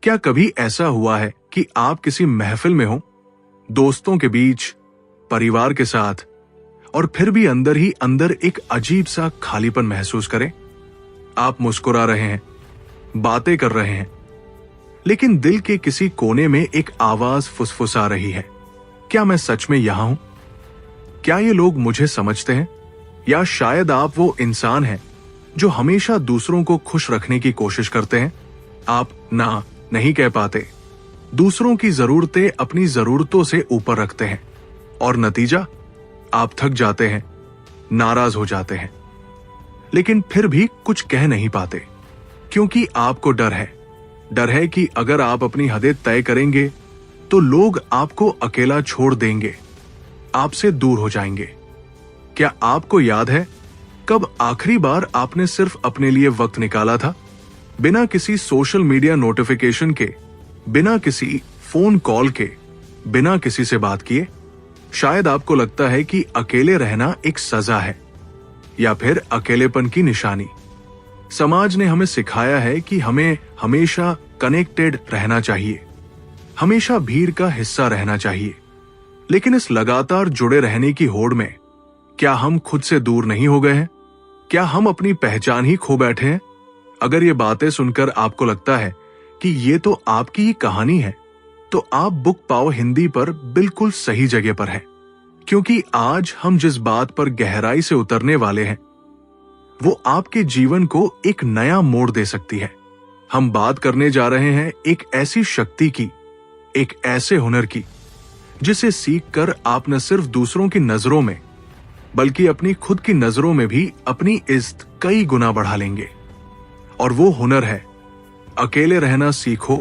क्या कभी ऐसा हुआ है कि आप किसी महफिल में हो, दोस्तों के बीच, परिवार के साथ, और फिर भी अंदर ही अंदर एक अजीब सा खालीपन महसूस करें? आप मुस्कुरा रहे हैं, बातें कर रहे हैं, लेकिन दिल के किसी कोने में एक आवाज फुसफुसा रही है, क्या मैं सच में यहां हूं? क्या ये लोग मुझे समझते हैं? या शायद आप वो इंसान हैं जो हमेशा दूसरों को खुश रखने की कोशिश करते हैं। आप ना नहीं कह पाते, दूसरों की जरूरतें अपनी जरूरतों से ऊपर रखते हैं, और नतीजा, आप थक जाते हैं, नाराज हो जाते हैं, लेकिन फिर भी कुछ कह नहीं पाते, क्योंकि आपको डर है कि अगर आप अपनी हदें तय करेंगे तो लोग आपको अकेला छोड़ देंगे, आपसे दूर हो जाएंगे। क्या आपको याद है कब आखिरी बार आपने सिर्फ अपने लिए वक्त निकाला था, बिना किसी सोशल मीडिया नोटिफिकेशन के, बिना किसी फोन कॉल के, बिना किसी से बात किए? शायद आपको लगता है कि अकेले रहना एक सजा है, या फिर अकेलेपन की निशानी। समाज ने हमें सिखाया है कि हमें हमेशा कनेक्टेड रहना चाहिए, हमेशा भीड़ का हिस्सा रहना चाहिए। लेकिन इस लगातार जुड़े रहने की होड़ में क्या हम खुद से दूर नहीं हो गए हैं? क्या हम अपनी पहचान ही खो बैठे हैं? अगर ये बातें सुनकर आपको लगता है कि ये तो आपकी ही कहानी है, तो आप बुक पाओ हिंदी पर बिल्कुल सही जगह पर हैं, क्योंकि आज हम जिस बात पर गहराई से उतरने वाले हैं वो आपके जीवन को एक नया मोड़ दे सकती है। हम बात करने जा रहे हैं एक ऐसी शक्ति की, एक ऐसे हुनर की, जिसे सीखकर आप न सिर्फ दूसरों की नजरों में बल्कि अपनी खुद की नजरों में भी अपनी इज्जत कई गुना बढ़ा लेंगे। और वो हुनर है, अकेले रहना सीखो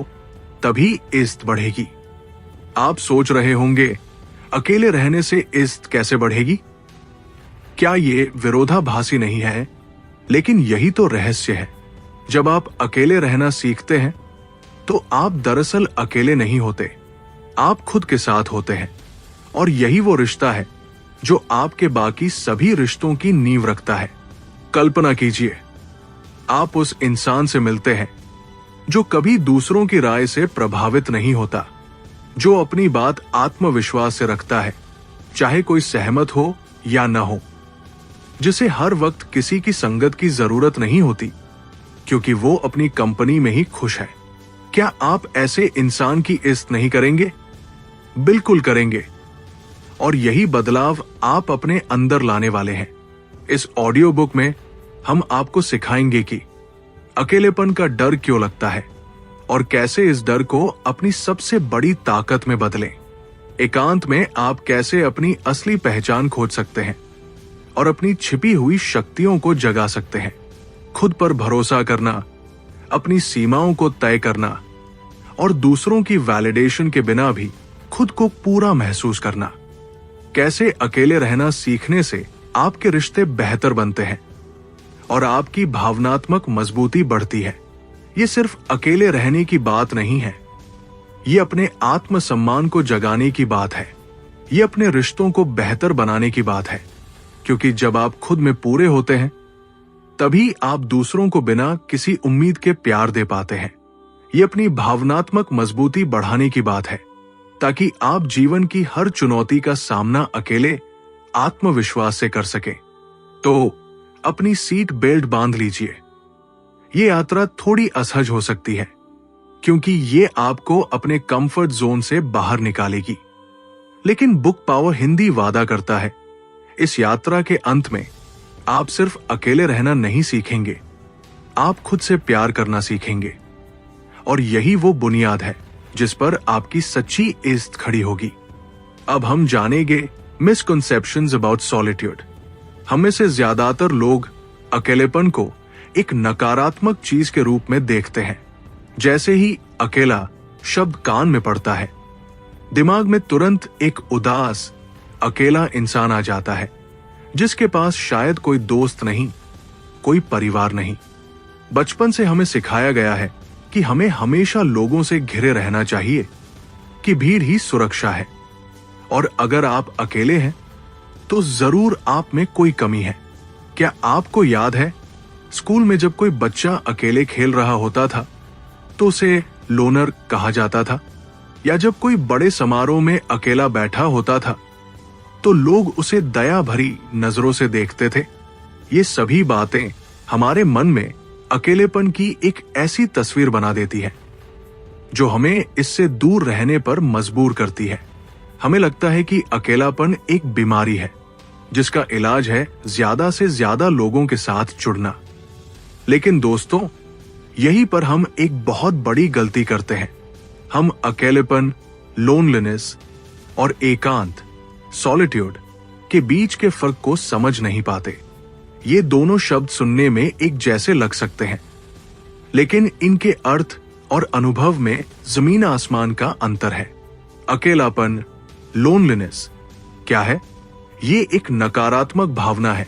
तभी इज्जत बढ़ेगी। आप सोच रहे होंगे, अकेले रहने से इज्जत कैसे बढ़ेगी? क्या ये विरोधाभासी नहीं है? लेकिन यही तो रहस्य है। जब आप अकेले रहना सीखते हैं तो आप दरअसल अकेले नहीं होते, आप खुद के साथ होते हैं। और यही वो रिश्ता है जो आपके बाकी सभी रिश्तों की नींव रखता है। कल्पना कीजिए, आप उस इंसान से मिलते हैं जो कभी दूसरों की राय से प्रभावित नहीं होता, जो अपनी बात आत्मविश्वास से रखता है, चाहे कोई सहमत हो या न हो, जिसे हर वक्त किसी की संगत की जरूरत नहीं होती, क्योंकि वो अपनी कंपनी में ही खुश है। क्या आप ऐसे इंसान की इज्जत नहीं करेंगे? बिल्कुल करेंगे। और यही बदलाव आप अपने अंदर लाने वाले हैं। इस ऑडियो बुक में हम आपको सिखाएंगे कि अकेलेपन का डर क्यों लगता है और कैसे इस डर को अपनी सबसे बड़ी ताकत में बदलें। एकांत में आप कैसे अपनी असली पहचान खोज सकते हैं और अपनी छिपी हुई शक्तियों को जगा सकते हैं। खुद पर भरोसा करना, अपनी सीमाओं को तय करना और दूसरों की वैलिडेशन के बिना भी खुद को पूरा महसूस करना। कैसे अकेले रहना सीखने से आपके रिश्ते बेहतर बनते हैं और आपकी भावनात्मक मजबूती बढ़ती है। ये सिर्फ अकेले रहने की बात नहीं है, ये अपने आत्मसम्मान को जगाने की बात है, ये अपने रिश्तों को बेहतर बनाने की बात है। क्योंकि जब आप खुद में पूरे होते हैं तभी आप दूसरों को बिना किसी उम्मीद के प्यार दे पाते हैं। ये अपनी भावनात्मक मजबूती बढ़ाने की बात है, ताकि आप जीवन की हर चुनौती का सामना अकेले आत्मविश्वास से कर सकें। तो अपनी सीट बेल्ट बांध लीजिए। ये यात्रा थोड़ी असहज हो सकती है, क्योंकि ये आपको अपने कंफर्ट जोन से बाहर निकालेगी। लेकिन बुक पावर हिंदी वादा करता है, इस यात्रा के अंत में आप सिर्फ अकेले रहना नहीं सीखेंगे, आप खुद से प्यार करना सीखेंगे। और यही वो बुनियाद है जिस पर आपकी सच्ची इज्जत खड़ी होगी। अब हम जानेंगे मिसकंसेप्शंस अबाउट सॉलिट्यूड। हम में से ज्यादातर लोग अकेलेपन को एक नकारात्मक चीज के रूप में देखते हैं। जैसे ही अकेला शब्द कान में पड़ता है, दिमाग में तुरंत एक उदास, अकेला इंसान आ जाता है, जिसके पास शायद कोई दोस्त नहीं, कोई परिवार नहीं। बचपन से हमें सिखाया गया है कि हमें हमेशा लोगों से घिरे रहना चाहिए, कि भीड़ ही सुरक्षा है। और अगर आप अकेले हैं तो जरूर आप में कोई कमी है। क्या आपको याद है, स्कूल में जब कोई बच्चा अकेले खेल रहा होता था तो उसे लोनर कहा जाता था, या जब कोई बड़े समारोह में अकेला बैठा होता था तो लोग उसे दया भरी नजरों से देखते थे। ये सभी बातें हमारे मन में अकेलेपन की एक ऐसी तस्वीर बना देती है जो हमें इससे दूर रहने पर मजबूर करती है। हमें लगता है कि अकेलापन एक बीमारी है जिसका इलाज है ज्यादा से ज्यादा लोगों के साथ जुड़ना। लेकिन दोस्तों, यहीं पर हम एक बहुत बड़ी गलती करते हैं। हम अकेलेपन, लोनलीनेस और एकांत, सॉलिट्यूड के बीच के फर्क को समझ नहीं पाते। ये दोनों शब्द सुनने में एक जैसे लग सकते हैं, लेकिन इनके अर्थ और अनुभव में जमीन आसमान का अंतर है। अकेलापन, लोनलीनेस क्या है? ये एक नकारात्मक भावना है।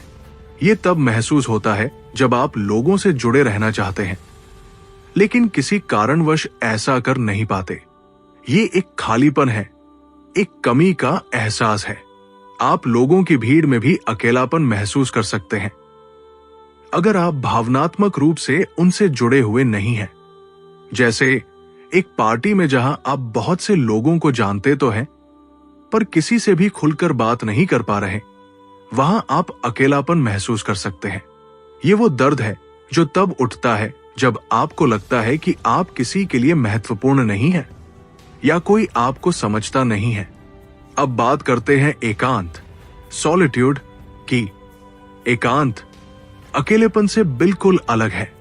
ये तब महसूस होता है जब आप लोगों से जुड़े रहना चाहते हैं, लेकिन किसी कारणवश ऐसा कर नहीं पाते। ये एक खालीपन है, एक कमी का एहसास है। आप लोगों की भीड़ में भी अकेलापन महसूस कर सकते हैं अगर आप भावनात्मक रूप से उनसे जुड़े हुए नहीं हैं। जैसे एक पार्टी में जहां आप बहुत से लोगों को जानते तो हैं, पर किसी से भी खुलकर बात नहीं कर पा रहे, वहां आप अकेलापन महसूस कर सकते हैं। ये वो दर्द है जो तब उठता है जब आपको लगता है कि आप किसी के लिए महत्वपूर्ण नहीं हैं या कोई आपको समझता नहीं है। अब बात करते हैं एकांत, सॉलिट्यूड की। एकांत अकेलेपन से बिल्कुल अलग है।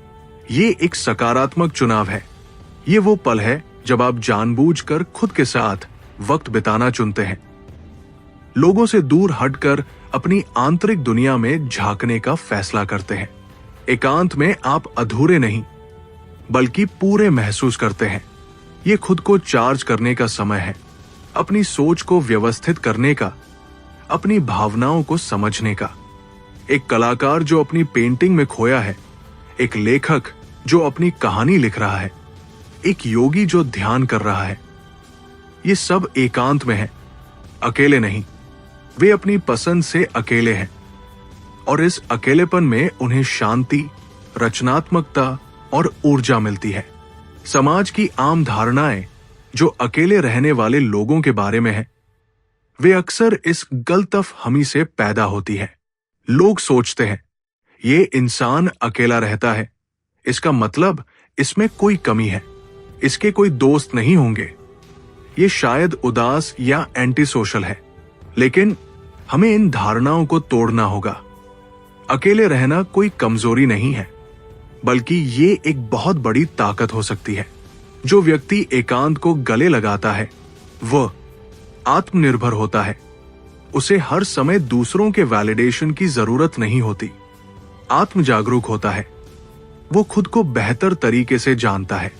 ये एक सकारात्मक चुनाव है। ये वो पल है जब आप जानबूझकर खुद के साथ वक्त बिताना चुनते हैं, लोगों से दूर हटकर अपनी आंतरिक दुनिया में झांकने का फैसला करते हैं। एकांत में आप अधूरे नहीं बल्कि पूरे महसूस करते हैं। ये खुद को चार्ज करने का समय है, अपनी सोच को व्यवस्थित करने का, अपनी भावनाओं को समझने का। एक कलाकार जो अपनी पेंटिंग में खोया है, एक लेखक जो अपनी कहानी लिख रहा है, एक योगी जो ध्यान कर रहा है, ये सब एकांत में है, अकेले नहीं। वे अपनी पसंद से अकेले हैं और इस अकेलेपन में उन्हें शांति, रचनात्मकता और ऊर्जा मिलती है। समाज की आम धारणाएं जो अकेले रहने वाले लोगों के बारे में है, वे अक्सर इस गलतफहमी से पैदा होती है। लोग सोचते हैं ये इंसान अकेला रहता है, इसका मतलब इसमें कोई कमी है, इसके कोई दोस्त नहीं होंगे, ये शायद उदास या एंटी सोशल है। लेकिन हमें इन धारणाओं को तोड़ना होगा। अकेले रहना कोई कमजोरी नहीं है, बल्कि ये एक बहुत बड़ी ताकत हो सकती है। जो व्यक्ति एकांत को गले लगाता है वह आत्मनिर्भर होता है। उसे हर समय दूसरों के वैलिडेशन की जरूरत नहीं होती। आत्म जागरूक होता है। वो खुद को बेहतर तरीके से जानता है,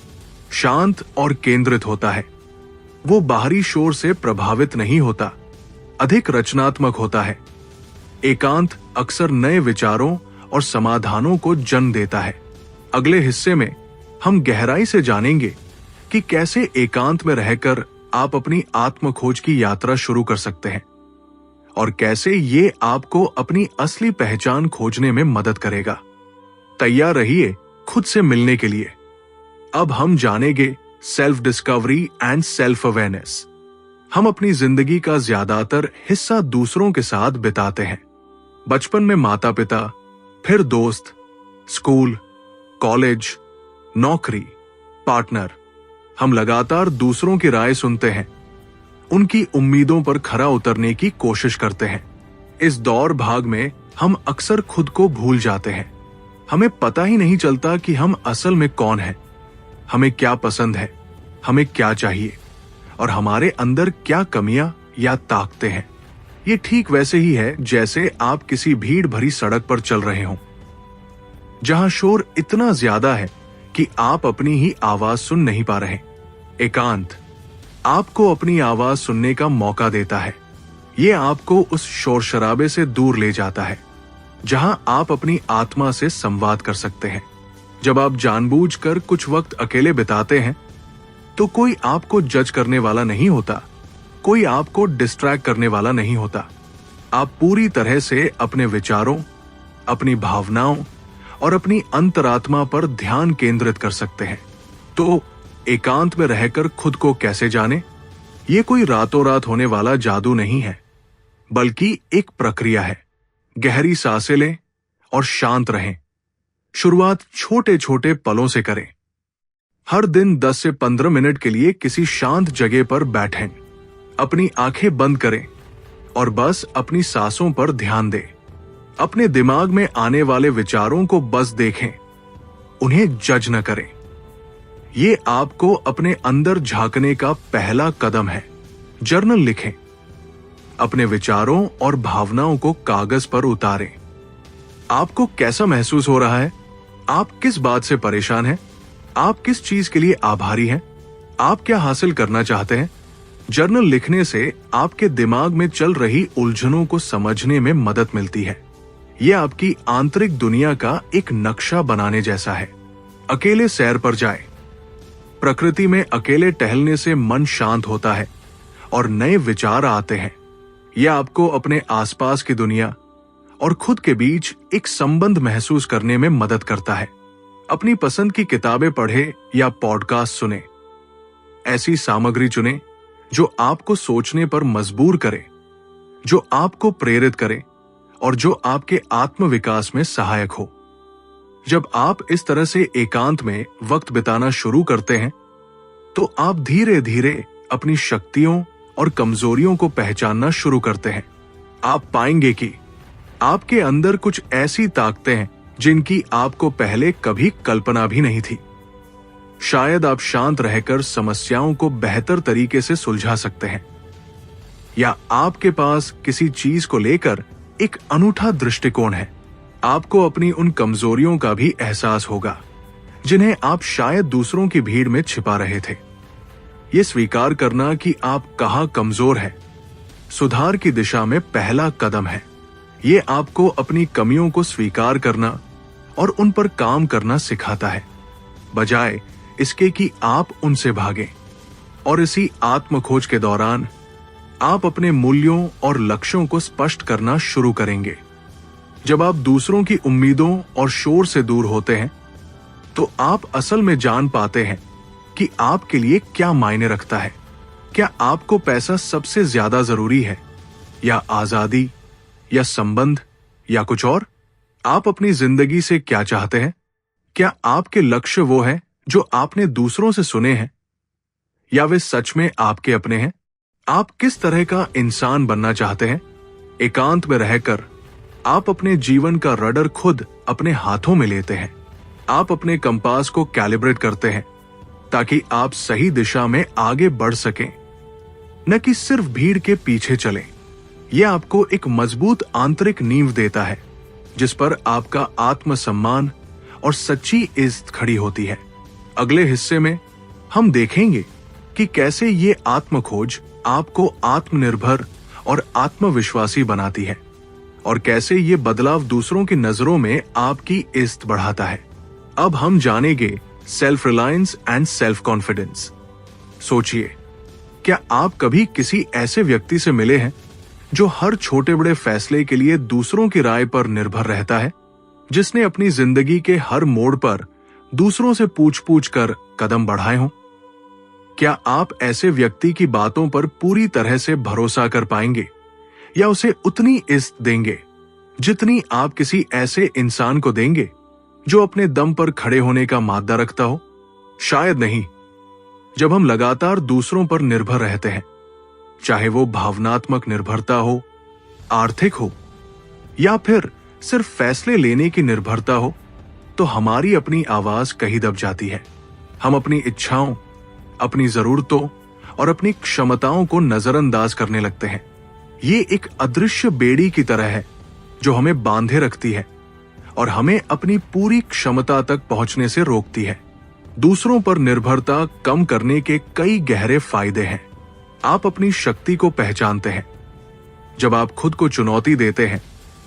शांत और केंद्रित होता है। वो बाहरी शोर से प्रभावित नहीं होता, अधिक रचनात्मक होता है। एकांत अक्सर नए विचारों और समाधानों को जन्म देता है। अगले हिस्से में हम गहराई से जानेंगे कि कैसे एकांत में रहकर आप अपनी आत्म खोज की यात्रा शुरू कर सकते हैं और कैसे ये आपको अपनी असली पहचान खोजने में मदद करेगा। तैयार रहिए खुद से मिलने के लिए। अब हम जानेंगे self discovery and self awareness. हम अपनी जिंदगी का ज्यादातर हिस्सा दूसरों के साथ बिताते हैं। बचपन में माता पिता, फिर दोस्त, स्कूल, कॉलेज, नौकरी, पार्टनर। हम लगातार दूसरों की राय सुनते हैं, उनकी उम्मीदों पर खरा उतरने की कोशिश करते हैं। इस दौड़ भाग में हम अक्सर खुद को भूल जाते हैं। हमें पता ही नहीं चलता कि हम असल में कौन हैं, हमें क्या पसंद है, हमें क्या चाहिए और हमारे अंदर क्या कमियां या ताकतें हैं। ये ठीक वैसे ही है जैसे आप किसी भीड़ भरी सड़क पर चल रहे हों, जहां शोर इतना ज्यादा है कि आप अपनी ही आवाज सुन नहीं पा रहे। एकांत आपको अपनी आवाज सुनने का मौका देता है। ये आपको उस शोर शराबे से दूर ले जाता है जहां आप अपनी आत्मा से संवाद कर सकते हैं। जब आप जानबूझकर कुछ वक्त अकेले बिताते हैं तो कोई आपको जज करने वाला नहीं होता, कोई आपको डिस्ट्रैक्ट करने वाला नहीं होता। आप पूरी तरह से अपने विचारों, अपनी भावनाओं और अपनी अंतरात्मा पर ध्यान केंद्रित कर सकते हैं। तो एकांत में रहकर खुद को कैसे जाने? ये कोई रातों रात होने वाला जादू नहीं है, बल्कि एक प्रक्रिया है। गहरी सांसें लें और शांत रहें। शुरुआत छोटे छोटे पलों से करें। हर दिन 10 से 15 मिनट के लिए किसी शांत जगह पर बैठें। अपनी आंखें बंद करें और बस अपनी सांसों पर ध्यान दें। अपने दिमाग में आने वाले विचारों को बस देखें, उन्हें जज न करें। ये आपको अपने अंदर झांकने का पहला कदम है। जर्नल लिखें। अपने विचारों और भावनाओं को कागज पर उतारें। आपको कैसा महसूस हो रहा है? आप किस बात से परेशान हैं? आप किस चीज के लिए आभारी हैं? आप क्या हासिल करना चाहते हैं? जर्नल लिखने से आपके दिमाग में चल रही उलझनों को समझने में मदद मिलती है। यह आपकी आंतरिक दुनिया का एक नक्शा बनाने जैसा है। अकेले सैर पर जाएं। प्रकृति में अकेले टहलने से मन शांत होता है और नए विचार आते हैं। यह आपको अपने आसपास की दुनिया और खुद के बीच एक संबंध महसूस करने में मदद करता है। अपनी पसंद की किताबें पढ़ें या पॉडकास्ट सुने। ऐसी सामग्री चुनें जो आपको सोचने पर मजबूर करे, जो आपको प्रेरित करे और जो आपके आत्मविकास में सहायक हो। जब आप इस तरह से एकांत में वक्त बिताना शुरू करते हैं, तो आप धीरे धीरे अपनी शक्तियों और कमजोरियों को पहचानना शुरू करते हैं। आप पाएंगे कि आपके अंदर कुछ ऐसी ताकतें हैं जिनकी आपको पहले कभी कल्पना भी नहीं थी। शायद आप शांत रहकर समस्याओं को बेहतर तरीके से सुलझा सकते हैं, या आपके पास किसी चीज को लेकर एक अनूठा दृष्टिकोण है। आपको अपनी उन कमजोरियों का भी एहसास होगा जिन्हें आप शायद दूसरों की भीड़ में छिपा रहे थे। ये स्वीकार करना कि आप कहाँ कमजोर हैं, सुधार की दिशा में पहला कदम है। ये आपको अपनी कमियों को स्वीकार करना और उन पर काम करना सिखाता है, बजाय इसके कि आप उनसे भागें। और इसी आत्म खोज के दौरान आप अपने मूल्यों और लक्ष्यों को स्पष्ट करना शुरू करेंगे। जब आप दूसरों की उम्मीदों और शोर से दूर होते हैं, तो आप असल में जान पाते हैं कि आपके लिए क्या मायने रखता है। क्या आपको पैसा सबसे ज्यादा जरूरी है, या आजादी, या संबंध, या कुछ और? आप अपनी जिंदगी से क्या चाहते हैं? क्या आपके लक्ष्य वो हैं जो आपने दूसरों से सुने हैं, या वे सच में आपके अपने हैं? आप किस तरह का इंसान बनना चाहते हैं? एकांत में रहकर आप अपने जीवन का रडर खुद अपने हाथों में लेते हैं। आप अपने कंपास को कैलिब्रेट करते हैं ताकि आप सही दिशा में आगे बढ़ सकें, न कि सिर्फ भीड़ के पीछे चलें। यह आपको एक मजबूत आंतरिक नींव देता है जिस पर आपका आत्मसम्मान और सच्ची इज्जत खड़ी होती है। अगले हिस्से में हम देखेंगे कि कैसे ये आत्मखोज आपको आत्मनिर्भर और आत्मविश्वासी बनाती है, और कैसे ये बदलाव दूसरों की नजरों में आपकी इज्जत बढ़ाता है। अब हम जानेंगे self reliance and self confidence. सोचिए, क्या आप कभी किसी ऐसे व्यक्ति से मिले हैं जो हर छोटे बड़े फैसले के लिए दूसरों की राय पर निर्भर रहता है, जिसने अपनी जिंदगी के हर मोड़ पर दूसरों से पूछ कर कदम बढ़ाए हों? क्या आप ऐसे व्यक्ति की बातों पर पूरी तरह से भरोसा कर पाएंगे, या उसे उतनी इज्जत देंगे जितनी आप किसी ऐसे इंसान को देंगे जो अपने दम पर खड़े होने का मादा रखता हो? शायद नहीं। जब हम लगातार दूसरों पर निर्भर रहते हैं, चाहे वो भावनात्मक निर्भरता हो, आर्थिक हो, या फिर सिर्फ फैसले लेने की निर्भरता हो, तो हमारी अपनी आवाज कहीं दब जाती है। हम अपनी इच्छाओं, अपनी जरूरतों और अपनी क्षमताओं को नजरअंदाज करने लगते हैं। ये एक अदृश्य बेड़ी की तरह है जो हमें बांधे रखती है और हमें अपनी पूरी क्षमता तक पहुंचने से रोकती है। दूसरों पर निर्भरता कम करने के कई गहरे फायदे हैं। आप अपनी शक्ति को पहचानते हैं। जब आप खुद को चुनौती देते हैं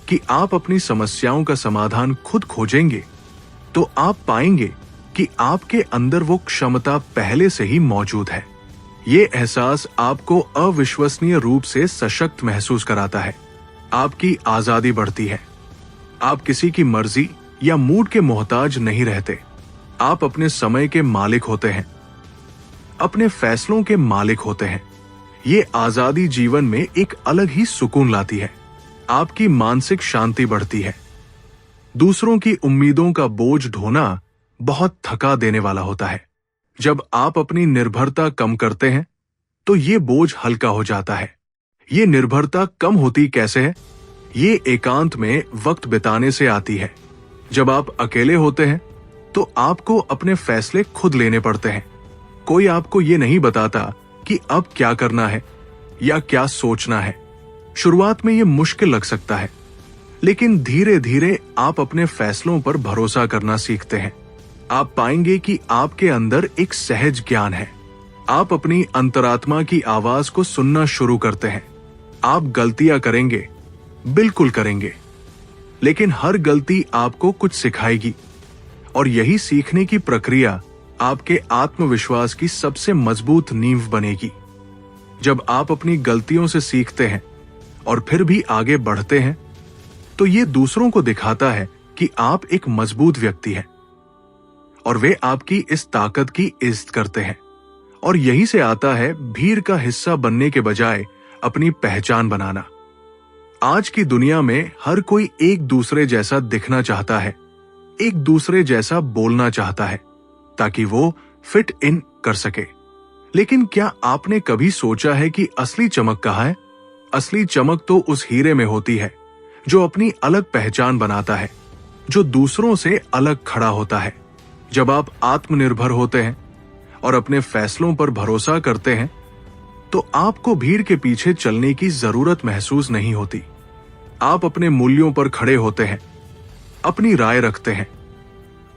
कि आप अपनी समस्याओं का समाधान खुद खोजेंगे, तो आप पाएंगे कि आपके अंदर वो क्षमता पहले से ही मौजूद है। ये एहसास आपको अविश्वसनीय रूप से सशक्त महसूस कराता है। आपकी आजादी बढ़ती है। आप किसी की मर्जी या मूड के मोहताज नहीं रहते। आप अपने समय के मालिक होते हैं। अपने फैसलों के मालिक होते हैं। ये आजादी जीवन में एक अलग ही सुकून लाती है। आपकी मानसिक शांति बढ़ती है। दूसरों की उम्मीदों का बोझ ढोना बहुत थका देने वाला होता है। जब आप अपनी निर्भरता कम करते हैं तो ये बोझ हल्का हो जाता है। ये निर्भरता कम होती कैसे है? ये एकांत में वक्त बिताने से आती है। जब आप अकेले होते हैं तो आपको अपने फैसले खुद लेने पड़ते हैं। कोई आपको ये नहीं बताता कि अब क्या करना है या क्या सोचना है। शुरुआत में ये मुश्किल लग सकता है, लेकिन धीरे धीरे आप अपने फैसलों पर भरोसा करना सीखते हैं। आप पाएंगे कि आपके अंदर एक सहज ज्ञान है। आप अपनी अंतरात्मा की आवाज को सुनना शुरू करते हैं। आप गलतियां करेंगे, बिल्कुल करेंगे, लेकिन हर गलती आपको कुछ सिखाएगी और यही सीखने की प्रक्रिया आपके आत्मविश्वास की सबसे मजबूत नींव बनेगी। जब आप अपनी गलतियों से सीखते हैं और फिर भी आगे बढ़ते हैं तो ये दूसरों को दिखाता है कि आप एक मजबूत व्यक्ति हैं और वे आपकी इस ताकत की इज्जत करते हैं। और यही से आता है भीड़ का हिस्सा बनने के बजाय अपनी पहचान बनाना। आज की दुनिया में हर कोई एक दूसरे जैसा दिखना चाहता है, एक दूसरे जैसा बोलना चाहता है ताकि वो फिट इन कर सके। लेकिन क्या आपने कभी सोचा है कि असली चमक कहाँ है? असली चमक तो उस हीरे में होती है जो अपनी अलग पहचान बनाता है, जो दूसरों से अलग खड़ा होता है। जब आप आत्मनिर्भर होते हैं और अपने फैसलों पर भरोसा करते हैं तो आपको भीड़ के पीछे चलने की जरूरत महसूस नहीं होती। आप अपने मूल्यों पर खड़े होते हैं, अपनी राय रखते हैं,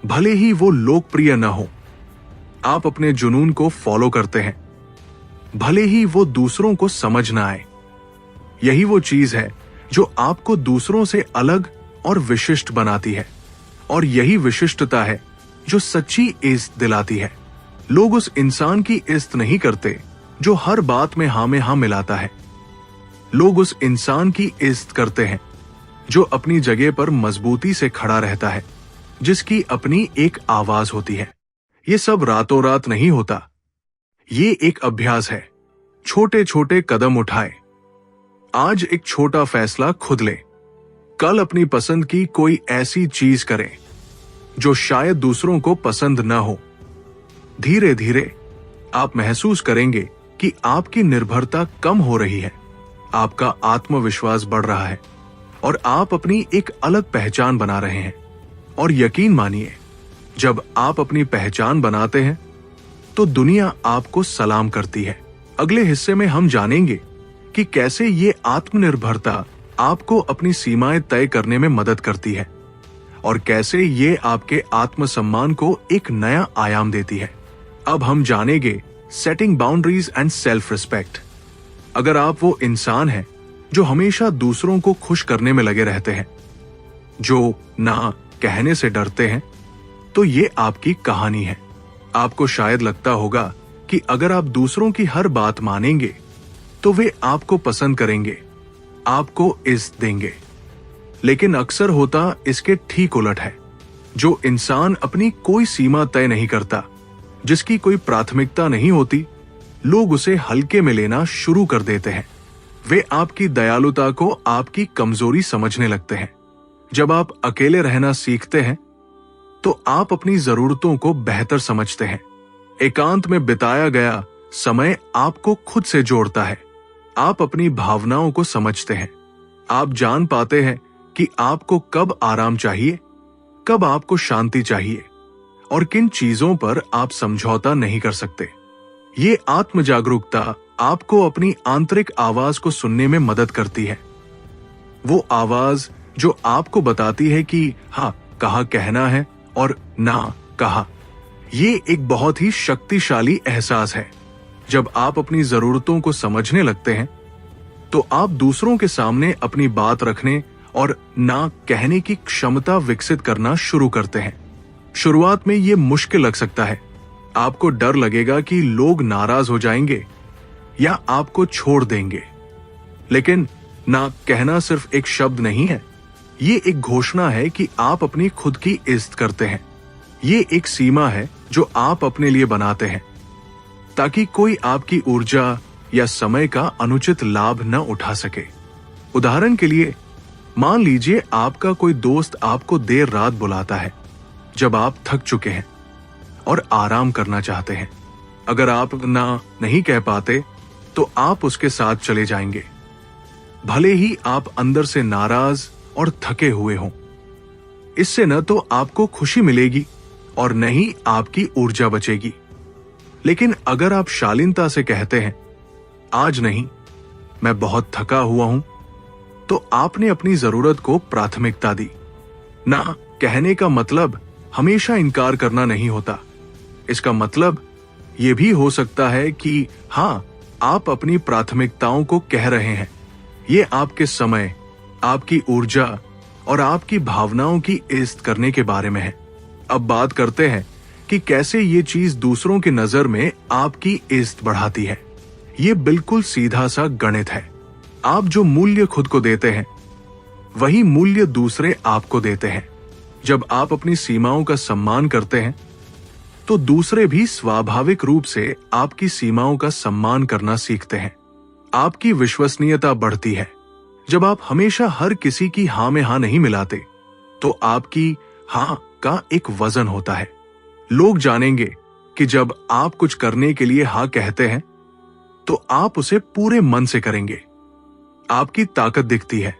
भले ही वो लोकप्रिय न हो। आप अपने जुनून को फॉलो करते हैं, भले ही वो दूसरों को समझ न आए। यही वो चीज है जो आपको दूसरों से अलग और विशिष्ट बनाती है, और यही विशिष्टता है जो सच्ची इज्जत दिलाती है। लोग उस इंसान की इज्जत नहीं करते जो हर बात में हाँ में हाँ मिलाता है। लोग उस इंसान की इज्जत करते हैं जो अपनी जगह पर मजबूती से खड़ा रहता है, जिसकी अपनी एक आवाज होती है। ये सब रातों रात नहीं होता। ये एक अभ्यास है। छोटे छोटे कदम उठाए। आज एक छोटा फैसला खुद ले। कल अपनी पसंद की कोई ऐसी चीज करें जो शायद दूसरों को पसंद न हो। धीरे धीरे आप महसूस करेंगे कि आपकी निर्भरता कम हो रही है, आपका आत्मविश्वास बढ़ रहा है और आप अपनी एक अलग पहचान बना रहे हैं। और यकीन मानिए, जब आप अपनी पहचान बनाते हैं तो दुनिया आपको सलाम करती है। अगले हिस्से में हम जानेंगे कि कैसे ये आत्मनिर्भरता आपको अपनी सीमाएं तय करने में मदद करती है और कैसे ये आपके आत्मसम्मान को एक नया आयाम देती है। अब हम जानेंगे setting boundaries and self respect. अगर आप वो इंसान हैं जो हमेशा दूसरों को खुश करने में लगे रहते हैं, जो ना कहने से डरते हैं, तो ये आपकी कहानी है। आपको शायद लगता होगा कि अगर आप दूसरों की हर बात मानेंगे तो वे आपको पसंद करेंगे, आपको इज्जत देंगे। लेकिन अक्सर होता इसके ठीक उलट है। जो इंसान अपनी कोई सीमा तय नहीं करता, जिसकी कोई प्राथमिकता नहीं होती, लोग उसे हल्के में लेना शुरू कर देते हैं। वे आपकी दयालुता को आपकी कमजोरी समझने लगते हैं। जब आप अकेले रहना सीखते हैं तो आप अपनी जरूरतों को बेहतर समझते हैं। एकांत में बिताया गया समय आपको खुद से जोड़ता है। आप अपनी भावनाओं को समझते हैं। आप जान पाते हैं कि आपको कब आराम चाहिए, कब आपको शांति चाहिए और किन चीजों पर आप समझौता नहीं कर सकते। ये आत्म जागरूकता आपको अपनी आंतरिक आवाज को सुनने में मदद करती है। वो आवाज जो आपको बताती है कि हाँ कहाँ कहना है और ना कहाँ। ये एक बहुत ही शक्तिशाली एहसास है। जब आप अपनी जरूरतों को समझने लगते हैं तो आप दूसरों के सामने अपनी बात रखने और ना कहने की क्षमता विकसित करना शुरू करते हैं। शुरुआत में ये मुश्किल लग सकता है। आपको डर लगेगा कि लोग नाराज हो जाएंगे या आपको छोड़ देंगे। लेकिन ना कहना सिर्फ एक शब्द नहीं है, ये एक घोषणा है कि आप अपनी खुद की इज्जत करते हैं। ये एक सीमा है जो आप अपने लिए बनाते हैं। ताकि कोई आपकी ऊर्जा या समय का अनुचित लाभ न उठा सके। उदाहरण के लिए, मान लीजिए आपका कोई दोस्त आपको देर रात बुलाता है जब आप थक चुके हैं और आराम करना चाहते हैं। अगर आप ना नहीं कह पाते तो आप उसके साथ चले जाएंगे, भले ही आप अंदर से नाराज और थके हुए हों। इससे न तो आपको खुशी मिलेगी और न ही आपकी ऊर्जा बचेगी। लेकिन अगर आप शालीनता से कहते हैं, आज नहीं, मैं बहुत थका हुआ हूं, तो आपने अपनी जरूरत को प्राथमिकता दी। ना कहने का मतलब हमेशा इनकार करना नहीं होता। इसका मतलब यह भी हो सकता है कि हां, आप अपनी प्राथमिकताओं को कह रहे हैं। ये आपके समय, आपकी ऊर्जा और आपकी भावनाओं की इज्जत करने के बारे में है। अब बात करते हैं कि कैसे ये चीज दूसरों की नजर में आपकी इज्जत बढ़ाती है। ये बिल्कुल सीधा सा गणित है। आप जो मूल्य खुद को देते हैं, वही मूल्य दूसरे आपको देते हैं। जब आप अपनी सीमाओं का सम्मान करते हैं, तो दूसरे भी स्वाभाविक रूप से आपकी सीमाओं का सम्मान करना सीखते हैं। आपकी विश्वसनीयता बढ़ती है। जब आप हमेशा हर किसी की हां में हां नहीं मिलाते, तो आपकी हां का एक वजन होता है। लोग जानेंगे कि जब आप कुछ करने के लिए हां कहते हैं, तो आप उसे पूरे मन से करेंगे। आपकी ताकत दिखती है।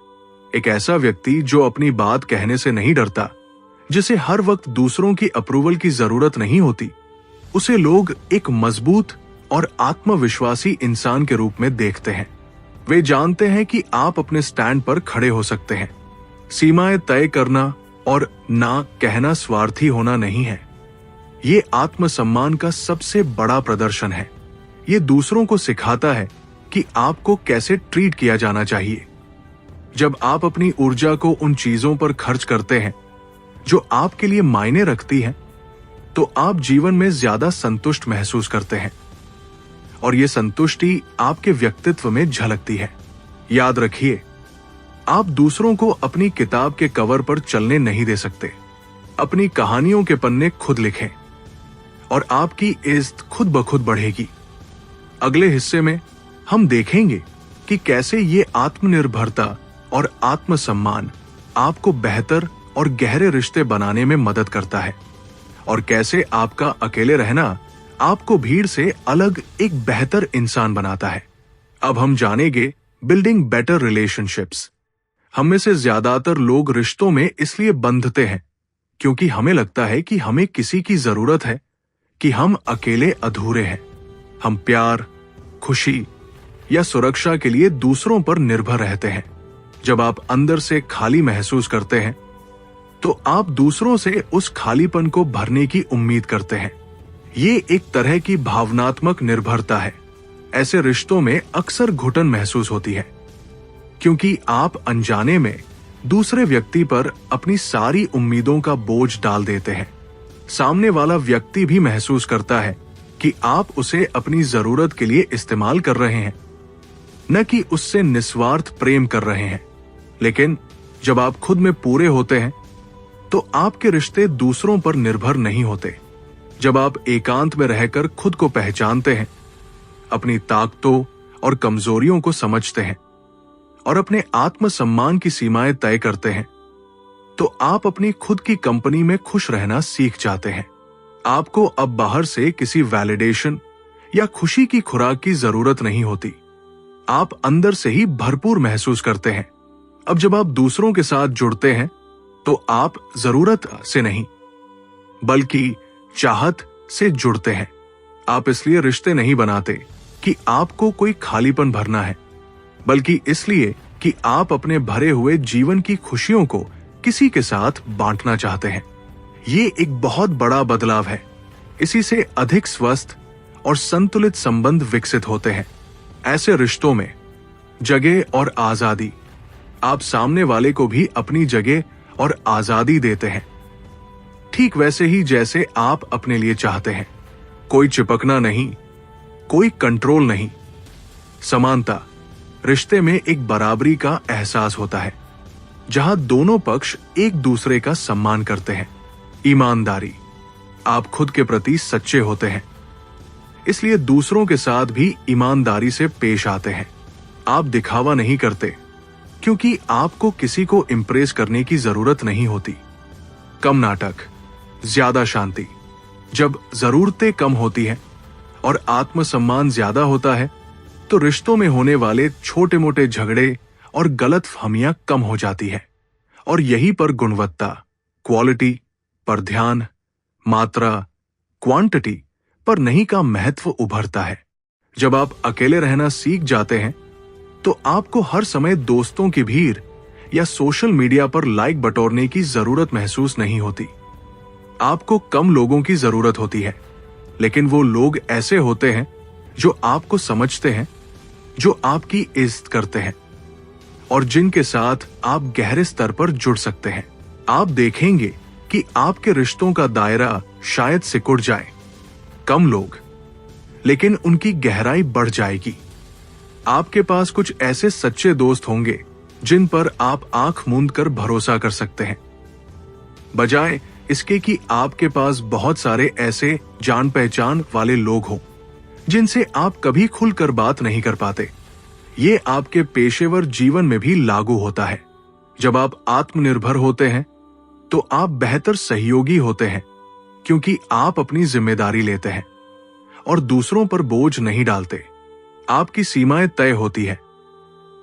एक ऐसा व्यक्ति जो अपनी बात कहने से नहीं डरता, जिसे हर वक्त दूसरों की अप्रूवल की जरूरत नहीं होती, उसे लोग एक मजबूत और आत्मविश्वासी इंसान के रूप में देखते हैं। वे जानते हैं कि आप अपने स्टैंड पर खड़े हो सकते हैं। सीमाएं तय करना और ना कहना स्वार्थी होना नहीं है। ये आत्मसम्मान का सबसे बड़ा प्रदर्शन है। ये दूसरों को सिखाता है कि आपको कैसे ट्रीट किया जाना चाहिए। जब आप अपनी ऊर्जा को उन चीजों पर खर्च करते हैं जो आपके लिए मायने रखती हैं, तो आप जीवन में ज्यादा संतुष्ट महसूस करते हैं और ये संतुष्टि आपके व्यक्तित्व में झलकती है। याद रखिए, आप दूसरों को अपनी किताब के कवर पर चलने नहीं दे सकते। अपनी कहानियों के पन्ने खुद लिखें और आपकी इज्जत खुद ब खुद बढ़ेगी। अगले हिस्से में हम देखेंगे कि कैसे ये आत्मनिर्भरता और आत्मसम्मान आपको बेहतर और गहरे रिश्ते बनाने में मदद करता है और कैसे आपका अकेले रहना आपको भीड़ से अलग एक बेहतर इंसान बनाता है। अब हम जानेंगे बिल्डिंग बेटर रिलेशनशिप्स। हम में से ज्यादातर लोग रिश्तों में इसलिए बंधते हैं क्योंकि हमें लगता है कि हमें किसी की जरूरत है, कि हम अकेले अधूरे हैं। हम प्यार, खुशी या सुरक्षा के लिए दूसरों पर निर्भर रहते हैं। जब आप अंदर से खाली महसूस करते हैं, तो आप दूसरों से उस खालीपन को भरने की उम्मीद करते हैं। ये एक तरह की भावनात्मक निर्भरता है। ऐसे रिश्तों में अक्सर घुटन महसूस होती है क्योंकि आप अनजाने में दूसरे व्यक्ति पर अपनी सारी उम्मीदों का बोझ डाल देते हैं। सामने वाला व्यक्ति भी महसूस करता है कि आप उसे अपनी जरूरत के लिए इस्तेमाल कर रहे हैं, न कि उससे निस्वार्थ प्रेम कर रहे हैं। लेकिन जब आप खुद में पूरे होते हैं, तो आपके रिश्ते दूसरों पर निर्भर नहीं होते। जब आप एकांत में रहकर खुद को पहचानते हैं, अपनी ताकतों और कमजोरियों को समझते हैं और अपने आत्मसम्मान की सीमाएं तय करते हैं, तो आप अपनी खुद की कंपनी में खुश रहना सीख जाते हैं। आपको अब बाहर से किसी वैलिडेशन या खुशी की खुराक की जरूरत नहीं होती। आप अंदर से ही भरपूर महसूस करते हैं। अब जब आप दूसरों के साथ जुड़ते हैं, तो आप जरूरत से नहीं बल्कि चाहत से जुड़ते हैं। आप इसलिए रिश्ते नहीं बनाते कि आपको कोई खालीपन भरना है, बल्कि इसलिए कि आप अपने भरे हुए जीवन की खुशियों को किसी के साथ बांटना चाहते हैं। ये एक बहुत बड़ा बदलाव है। इसी से अधिक स्वस्थ और संतुलित संबंध विकसित होते हैं। ऐसे रिश्तों में जगह और आजादी, आप सामने वाले को भी अपनी जगह और आजादी देते हैं, ठीक वैसे ही जैसे आप अपने लिए चाहते हैं। कोई चिपकना नहीं, कोई कंट्रोल नहीं। समानता, रिश्ते में एक बराबरी का एहसास होता है जहां दोनों पक्ष एक दूसरे का सम्मान करते हैं। ईमानदारी, आप खुद के प्रति सच्चे होते हैं। इसलिए दूसरों के साथ भी ईमानदारी से पेश आते हैं। आप दिखावा नहीं करते क्योंकि आपको किसी को इम्प्रेस करने की जरूरत नहीं होती। कम नाटक, ज्यादा शांति। जब जरूरतें कम होती हैं और आत्मसम्मान ज्यादा होता है तो रिश्तों में होने वाले छोटे मोटे झगड़े और गलतफहमियां कम हो जाती है। और यहीं पर गुणवत्ता, क्वालिटी पर ध्यान, मात्रा, क्वांटिटी पर नहीं का महत्व उभरता है। जब आप अकेले रहना सीख जाते हैं तो आपको हर समय दोस्तों की भीड़ या सोशल मीडिया पर लाइक बटोरने की जरूरत महसूस नहीं होती। आपको कम लोगों की जरूरत होती है, लेकिन वो लोग ऐसे होते हैं जो आपको समझते हैं, जो आपकी इज्जत करते हैं और जिनके साथ आप गहरे स्तर पर जुड़ सकते हैं। आप देखेंगे कि आपके रिश्तों का दायरा शायद सिकुड़ जाए। कम लोग, लेकिन उनकी गहराई बढ़ जाएगी। आपके पास कुछ ऐसे सच्चे दोस्त होंगे जिन पर आप आंख मूंद कर भरोसा कर सकते हैं, बजाय इसके कि आपके पास बहुत सारे ऐसे जान पहचान वाले लोग हों जिनसे आप कभी खुलकर बात नहीं कर पाते। ये आपके पेशेवर जीवन में भी लागू होता है। जब आप आत्मनिर्भर होते हैं तो आप बेहतर सहयोगी होते हैं, क्योंकि आप अपनी जिम्मेदारी लेते हैं और दूसरों पर बोझ नहीं डालते। आपकी सीमाएं तय होती है,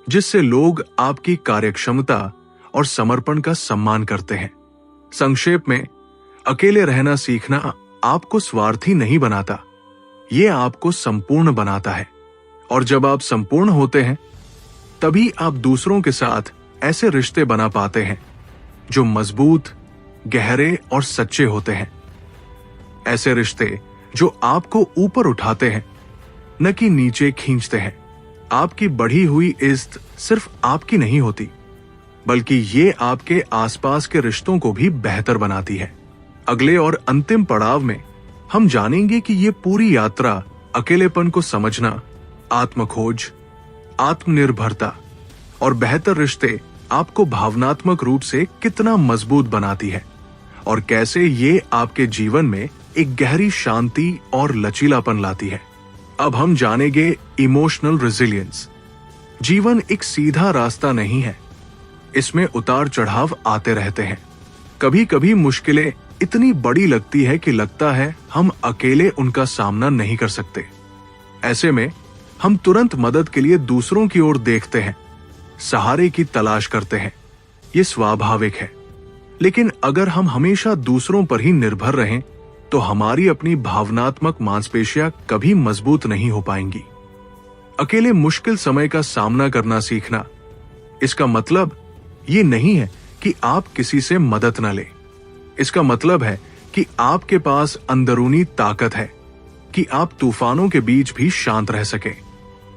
जिससे लोग आपकी कार्यक्षमता और समर्पण का सम्मान करते हैं। संक्षेप में, अकेले रहना सीखना आपको स्वार्थी नहीं बनाता, ये आपको संपूर्ण बनाता है। और जब आप संपूर्ण होते हैं तभी आप दूसरों के साथ ऐसे रिश्ते बना पाते हैं जो मजबूत, गहरे और सच्चे होते हैं। ऐसे रिश्ते जो आपको ऊपर उठाते हैं, न कि नीचे खींचते हैं। आपकी बढ़ी हुई इज्जत सिर्फ आपकी नहीं होती, बल्कि ये आपके आसपास के रिश्तों को भी बेहतर बनाती है। अगले और अंतिम पड़ाव में हम जानेंगे कि ये पूरी यात्रा अकेलेपन को समझना, आत्मखोज, आत्मनिर्भरता और बेहतर रिश्ते आपको भावनात्मक रूप से कितना मजबूत बनाती है और कैसे ये आपके जीवन में एक गहरी शांति और लचीलापन लाती है। अब हम जानेंगे इमोशनल रेजिलियंस। जीवन एक सीधा रास्ता नहीं है, इसमें उतार चढ़ाव आते रहते हैं। कभी कभी मुश्किलें इतनी बड़ी लगती है कि लगता है हम अकेले उनका सामना नहीं कर सकते। ऐसे में हम तुरंत मदद के लिए दूसरों की ओर देखते हैं, सहारे की तलाश करते हैं। ये स्वाभाविक है, लेकिन अगर हम हमेशा दूसरों पर ही निर्भर रहें तो हमारी अपनी भावनात्मक मांसपेशियां कभी मजबूत नहीं हो पाएंगी। अकेले मुश्किल समय का सामना करना सीखना, इसका मतलब ये नहीं है कि आप किसी से मदद न लें। इसका मतलब है कि आपके पास अंदरूनी ताकत है कि आप तूफानों के बीच भी शांत रह सकें।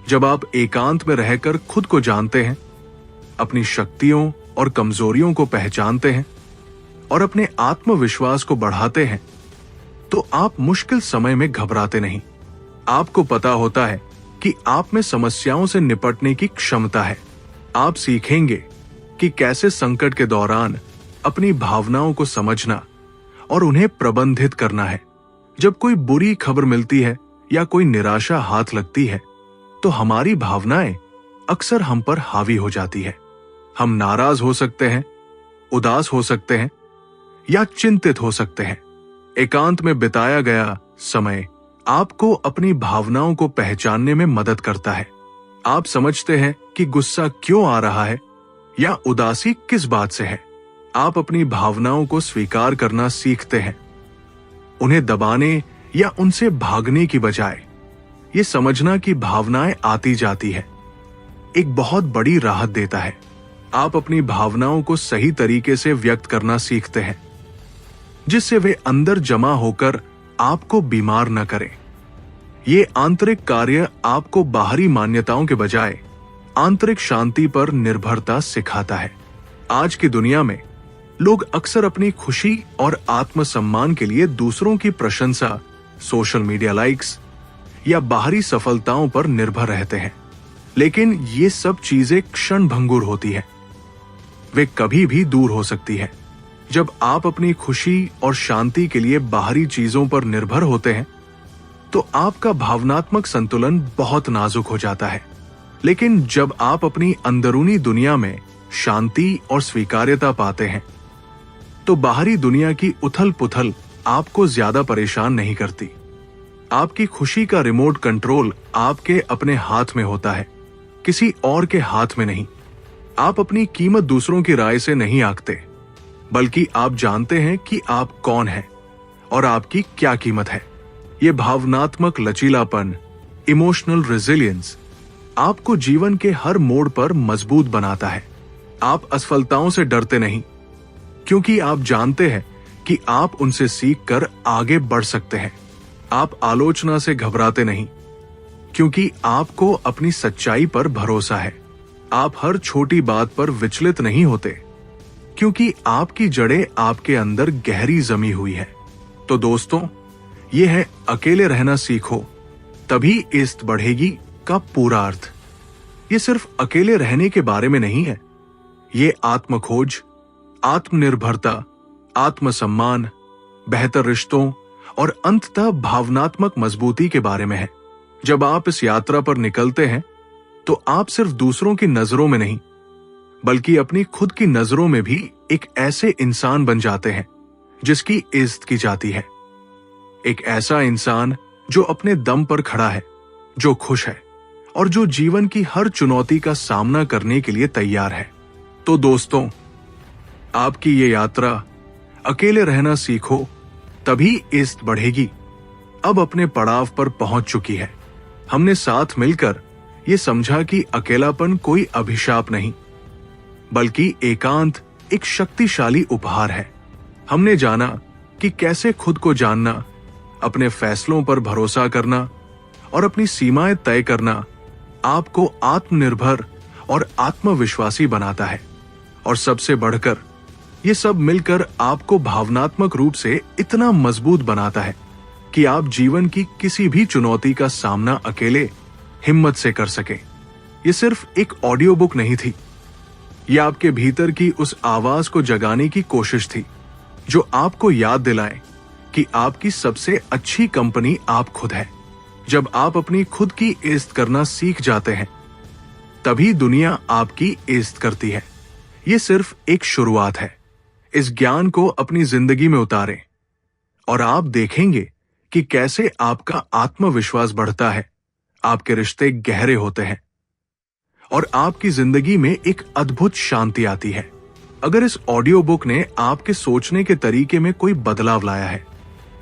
जब आप एकांत में रहकर खुद को जानते हैं, अपनी शक्तियों और कमजोरियों को पहचानते हैं और अपने आत्मविश्वास को बढ़ाते हैं, तो आप मुश्किल समय में घबराते नहीं। आपको पता होता है कि आप में समस्याओं से निपटने की क्षमता है। आप सीखेंगे कि कैसे संकट के दौरान अपनी भावनाओं को समझना और उन्हें प्रबंधित करना है। जब कोई बुरी खबर मिलती है या कोई निराशा हाथ लगती है तो हमारी भावनाएं अक्सर हम पर हावी हो जाती है। हम नाराज हो सकते हैं, उदास हो सकते हैं या चिंतित हो सकते हैं। एकांत में बिताया गया समय आपको अपनी भावनाओं को पहचानने में मदद करता है। आप समझते हैं कि गुस्सा क्यों आ रहा है या उदासी किस बात से है। आप अपनी भावनाओं को स्वीकार करना सीखते हैं, उन्हें दबाने या उनसे भागने की बजाय। ये समझना कि भावनाएं आती जाती है एक बहुत बड़ी राहत देता है। आप अपनी भावनाओं को सही तरीके से व्यक्त करना सीखते हैं, जिससे वे अंदर जमा होकर आपको बीमार न करें। ये आंतरिक कार्य आपको बाहरी मान्यताओं के बजाय आंतरिक शांति पर निर्भरता सिखाता है। आज की दुनिया में लोग अक्सर अपनी खुशी और आत्मसम्मान के लिए दूसरों की प्रशंसा, सोशल मीडिया लाइक्स या बाहरी सफलताओं पर निर्भर रहते हैं। लेकिन ये सब चीजें क्षणभंगुर होती है, वे कभी भी दूर हो सकती है। जब आप अपनी खुशी और शांति के लिए बाहरी चीजों पर निर्भर होते हैं तो आपका भावनात्मक संतुलन बहुत नाजुक हो जाता है। लेकिन जब आप अपनी अंदरूनी दुनिया में शांति और स्वीकार्यता पाते हैं, तो बाहरी दुनिया की उथल पुथल आपको ज्यादा परेशान नहीं करती। आपकी खुशी का रिमोट कंट्रोल आपके अपने हाथ में होता है, किसी और के हाथ में नहीं। आप अपनी कीमत दूसरों की राय से नहीं आंकते, बल्कि आप जानते हैं कि आप कौन हैं और आपकी क्या कीमत है। ये भावनात्मक लचीलापन, इमोशनल रेजिलियंस, आपको जीवन के हर मोड़ पर मजबूत बनाता है। आप असफलताओं से डरते नहीं, क्योंकि आप जानते हैं कि आप उनसे सीखकर आगे बढ़ सकते हैं। आप आलोचना से घबराते नहीं, क्योंकि आपको अपनी सच्चाई पर भरोसा है। आप हर छोटी बात पर विचलित नहीं होते, क्योंकि आपकी जड़ें आपके अंदर गहरी जमी हुई है। तो दोस्तों, ये है अकेले रहना सीखो, तभी इज्जत बढ़ेगी का पूरा अर्थ। ये सिर्फ अकेले रहने के बारे में नहीं है, ये आत्मखोज, आत्मनिर्भरता, आत्मसम्मान, बेहतर रिश्तों और अंततः भावनात्मक मजबूती के बारे में है। जब आप इस यात्रा पर निकलते हैं, तो आप सिर्फ दूसरों की नजरों में नहीं, बल्कि अपनी खुद की नजरों में भी एक ऐसे इंसान बन जाते हैं जिसकी इज्जत की जाती है। एक ऐसा इंसान जो अपने दम पर खड़ा है, जो खुश है और जो जीवन की हर चुनौती का सामना करने के लिए तैयार है। तो दोस्तों, आपकी ये यात्रा अकेले रहना सीखो, तभी इज्जत बढ़ेगी अब अपने पड़ाव पर पहुंच चुकी है। हमने साथ मिलकर ये समझा कि अकेलापन कोई अभिशाप नहीं, बल्कि एकांत एक शक्तिशाली उपहार है। हमने जाना कि कैसे खुद को जानना, अपने फैसलों पर भरोसा करना और अपनी सीमाएं तय करना आपको आत्मनिर्भर और आत्मविश्वासी बनाता है। और सबसे बढ़कर ये सब मिलकर आपको भावनात्मक रूप से इतना मजबूत बनाता है कि आप जीवन की किसी भी चुनौती का सामना अकेले हिम्मत से कर सके। ये सिर्फ एक ऑडियो बुक नहीं थी, ये आपके भीतर की उस आवाज को जगाने की कोशिश थी जो आपको याद दिलाए कि आपकी सबसे अच्छी कंपनी आप खुद है। जब आप अपनी खुद की इज्जत करना सीख जाते हैं, तभी दुनिया आपकी इज्जत करती है। ये सिर्फ एक शुरुआत है। इस ज्ञान को अपनी जिंदगी में उतारें और आप देखेंगे कि कैसे आपका आत्मविश्वास बढ़ता है, आपके रिश्ते गहरे होते हैं और आपकी जिंदगी में एक अद्भुत शांति आती है। अगर इस ऑडियो बुक ने आपके सोचने के तरीके में कोई बदलाव लाया है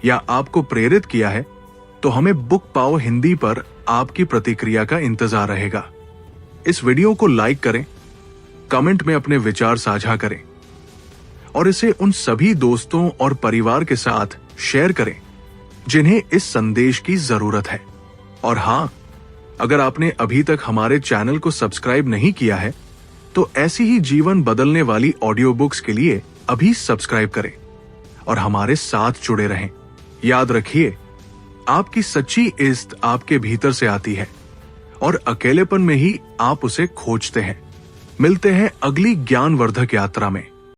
या आपको प्रेरित किया है, तो हमें बुक पाओ हिंदी पर आपकी प्रतिक्रिया का इंतजार रहेगा। इस वीडियो को लाइक करें, कमेंट में अपने विचार साझा करें और इसे उन सभी दोस्तों और परिवार के साथ शेयर करें जिन्हें इस संदेश की जरूरत है। और हां, अगर आपने अभी तक हमारे चैनल को सब्सक्राइब नहीं किया है, तो ऐसी ही जीवन बदलने वाली ऑडियो बुक्स के लिए अभी सब्सक्राइब करें और हमारे साथ जुड़े रहें। याद रखिए, आपकी सच्ची इज्जत आपके भीतर से आती है और अकेलेपन में ही आप उसे खोजते हैं। मिलते हैं अगली ज्ञानवर्धक यात्रा में।